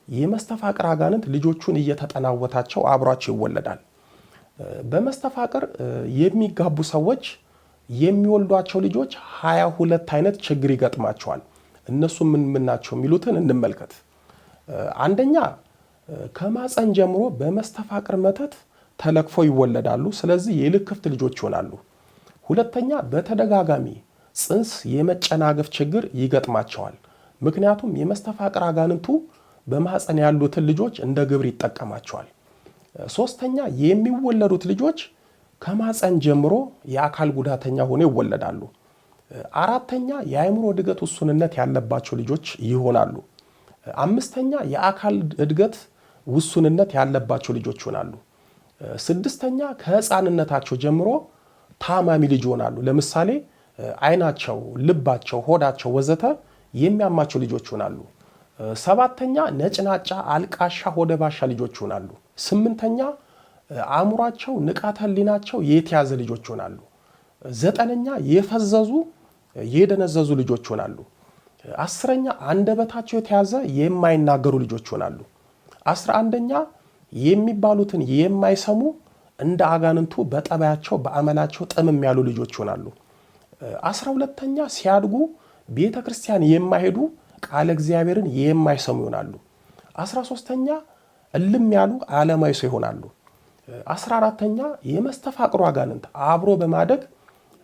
የመስተፋቅር አጋንንት ልጆቹን እየተጠናወታቸው አብሯቸው ይወለዳል። በመስተፋቅር የሚጋቡ ሰዎች የሚወልዷቸው ልጆች 22 አይነት ችግር ይገጥማቸዋል። እነሱ ምን ናቸው የሚሉትን እንመልከት። አንደኛ ከማፀን ጀምሮ በመስተፋቅር መተት ተለክፈው ይወለዳሉ። ስለዚህ የልክፍት ልጆች ይሆናሉ። ሁለተኛ በተደጋጋሚ ጽንስ የመጨናገፍ ችግር ይገጥማቸዋል። ምክንያቱም የመስተፋቅር አጋንንቱ በማፀን ያሉትን ልጆች እንደ ግብር ይጠቀማቸዋል። ሶስተኛ የሚወለዱት ልጆች ከማፀን ጀምሮ የአካል ጉዳተኛ ሆነው ይወለዳሉ። አራተኛ የአእምሮ እድገት ውሱንነት ያለባቸው ልጆች ይሆናሉ። አምስተኛ የአካል እድገት ውሱንነት ያለባቸው ልጆች ይሆናሉ። ስድስተኛ ከህፃንነታቸው ጀምሮ ታማሚ ልጅ ይሆናሉ። ለምሳሌ አይናቸው፣ ልባቸው፣ ሆዳቸው ወዘተ የሚያማቸው ልጆች ይሆናሉ። ሰባተኛ ነጭናጫ፣ አልቃሻ፣ ሆደ ባሻ ልጆች ይሆናሉ። ስምንተኛ አእምሯቸው፣ ንቃተ ህሊናቸው የተያዘ ልጆች ይሆናሉ። ዘጠነኛ የፈዘዙ የደነዘዙ ልጆች ይሆናሉ። አስረኛ አንደበታቸው የተያዘ የማይናገሩ ልጆች ይሆናሉ። 11ኛ የሚባሉትን የማይሰሙ እንደ አጋንንቱ በጠባያቸው በአመላቸው ጥምም ያሉ ልጆች ይሆናሉ። 12ኛ ሲያድጉ ቤተ ክርስቲያን የማይሄዱ ቃለ እግዚአብሔርን የማይሰሙ ይሆናሉ። 13ኛ እልም ያሉ ዓለማዊ ሰው ይሆናሉ። 14ኛ የመስተፋቅሩ አጋንንት አብሮ በማደግ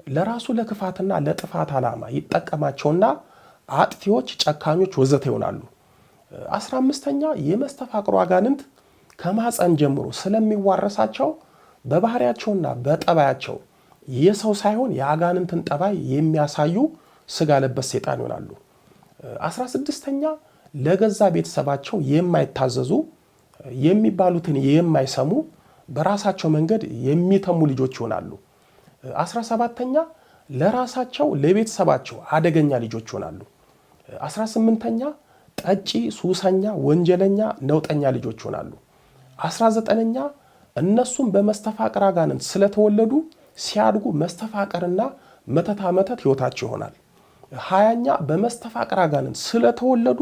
ለራሱ ለክፋትና ለጥፋት ዓላማ ይጠቀማቸውና አጥፊዎች፣ ጨካኞች ወዘተ ይሆናሉ። 15ኛ የመስተፋቅሩ አጋንንት ከማፀን ጀምሮ ስለሚዋረሳቸው በባህሪያቸውና በጠባያቸው የሰው ሳይሆን የአጋንንትን ጠባይ የሚያሳዩ ስጋ ለበስ ሰይጣን ይሆናሉ። 16ኛ ለገዛ ቤተሰባቸው የማይታዘዙ የሚባሉትን የማይሰሙ በራሳቸው መንገድ የሚተሙ ልጆች ይሆናሉ። 17ኛ ለራሳቸው ለቤተሰባቸው አደገኛ ልጆች ይሆናሉ። 18ኛ ጠጪ፣ ሱሰኛ፣ ወንጀለኛ፣ ነውጠኛ ልጆች ይሆናሉ። 19ኛ እነሱም በመስተፋቅር አጋንንት ስለተወለዱ ሲያድጉ መስተፋቅርና መተታ መተት ህይወታቸው ይሆናል። 20ኛ በመስተፋቅር አጋንንት ስለተወለዱ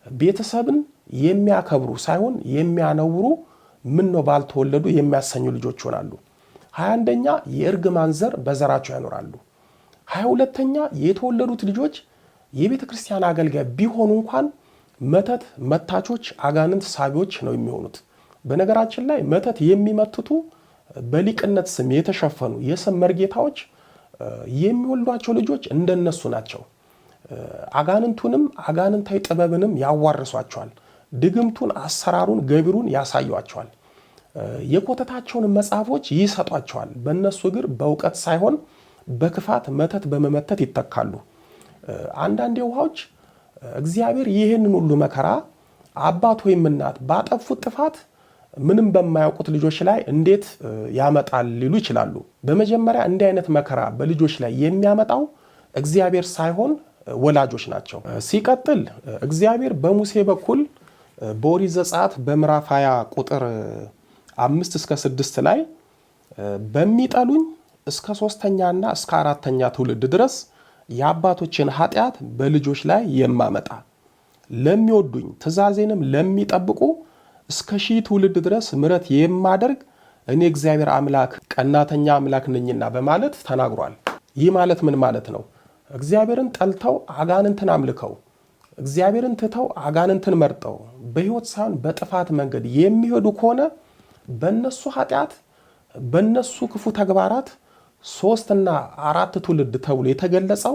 ቤተሰብን የሚያከብሩ ሳይሆን የሚያነውሩ ምን ነው ባልተወለዱ የሚያሰኙ ልጆች ይሆናሉ። 21ኛ የእርግማን ዘር በዘራቸው ያኖራሉ። 22ኛ የተወለዱት ልጆች የቤተ ክርስቲያን አገልጋይ ቢሆኑ እንኳን መተት መታቾች፣ አጋንንት ሳቢዎች ነው የሚሆኑት። በነገራችን ላይ መተት የሚመትቱ በሊቅነት ስም የተሸፈኑ የስም መርጌታዎች የሚወልዷቸው ልጆች እንደነሱ ናቸው። አጋንንቱንም አጋንንታዊ ጥበብንም ያዋርሷቸዋል። ድግምቱን፣ አሰራሩን፣ ገቢሩን ያሳዩቸዋል። የኮተታቸውን መጽሐፎች ይሰጧቸዋል። በእነሱ እግር በእውቀት ሳይሆን በክፋት መተት በመመተት ይተካሉ። አንዳንድ የውሃዎች እግዚአብሔር ይህንን ሁሉ መከራ አባት ወይም እናት ባጠፉት ጥፋት ምንም በማያውቁት ልጆች ላይ እንዴት ያመጣል ሊሉ ይችላሉ። በመጀመሪያ እንዲህ አይነት መከራ በልጆች ላይ የሚያመጣው እግዚአብሔር ሳይሆን ወላጆች ናቸው። ሲቀጥል እግዚአብሔር በሙሴ በኩል በኦሪት ዘጸአት በምዕራፍ 20 ቁጥር 5-6 ላይ በሚጠሉኝ እስከ 3ኛና እስከ 4ኛ ትውልድ ድረስ የአባቶችን ኃጢአት በልጆች ላይ የማመጣ ለሚወዱኝ ትእዛዜንም ለሚጠብቁ እስከ 1000 ትውልድ ድረስ ምሕረት የማደርግ እኔ እግዚአብሔር አምላክ ቀናተኛ አምላክ ነኝና በማለት ተናግሯል። ይህ ማለት ምን ማለት ነው? እግዚአብሔርን ጠልተው አጋንንትን አምልከው እግዚአብሔርን ትተው አጋንንትን መርጠው በሕይወት ሳይሆን በጥፋት መንገድ የሚሄዱ ከሆነ በነሱ ኃጢአት በነሱ ክፉ ተግባራት 3 እና 4 ትውልድ ተብሎ የተገለጸው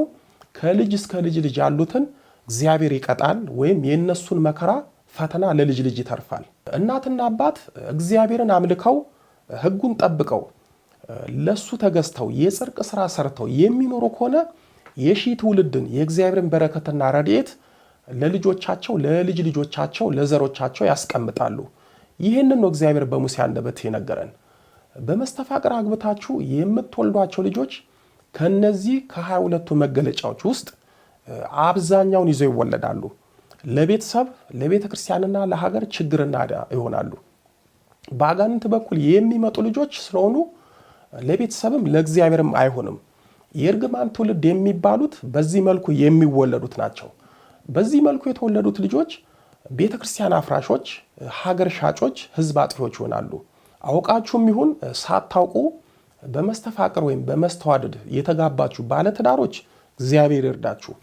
ከልጅ እስከ ልጅ ልጅ ያሉትን እግዚአብሔር ይቀጣል ወይም የነሱን መከራ ፈተና ለልጅ ልጅ ይተርፋል። እናትና አባት እግዚአብሔርን አምልከው ሕጉን ጠብቀው ለሱ ተገዝተው የጽድቅ ስራ ሰርተው የሚኖሩ ከሆነ የ1000 ትውልድን የእግዚአብሔርን በረከትና ረድኤት ለልጆቻቸው ለልጅ ልጆቻቸው ለዘሮቻቸው ያስቀምጣሉ። ይህንን ነው እግዚአብሔር በሙሴ አንደበት የነገረን። በመስተፋቅር አግብታችሁ የምትወልዷቸው ልጆች ከነዚህ ከ22ቱ መገለጫዎች ውስጥ አብዛኛውን ይዘው ይወለዳሉ። ለቤተሰብ ለቤተ ክርስቲያንና ለሀገር ችግርና ዕዳ ይሆናሉ። በአጋንንት በኩል የሚመጡ ልጆች ስለሆኑ ለቤተሰብም ለእግዚአብሔርም አይሆንም። የእርግማን ትውልድ የሚባሉት በዚህ መልኩ የሚወለዱት ናቸው። በዚህ መልኩ የተወለዱት ልጆች ቤተክርስቲያን አፍራሾች፣ ሀገር ሻጮች፣ ህዝብ አጥፊዎች ይሆናሉ። አውቃችሁም ይሁን ሳታውቁ በመስተፋቅር ወይም በመስተዋደድ የተጋባችሁ ባለትዳሮች እግዚአብሔር ይርዳችሁ።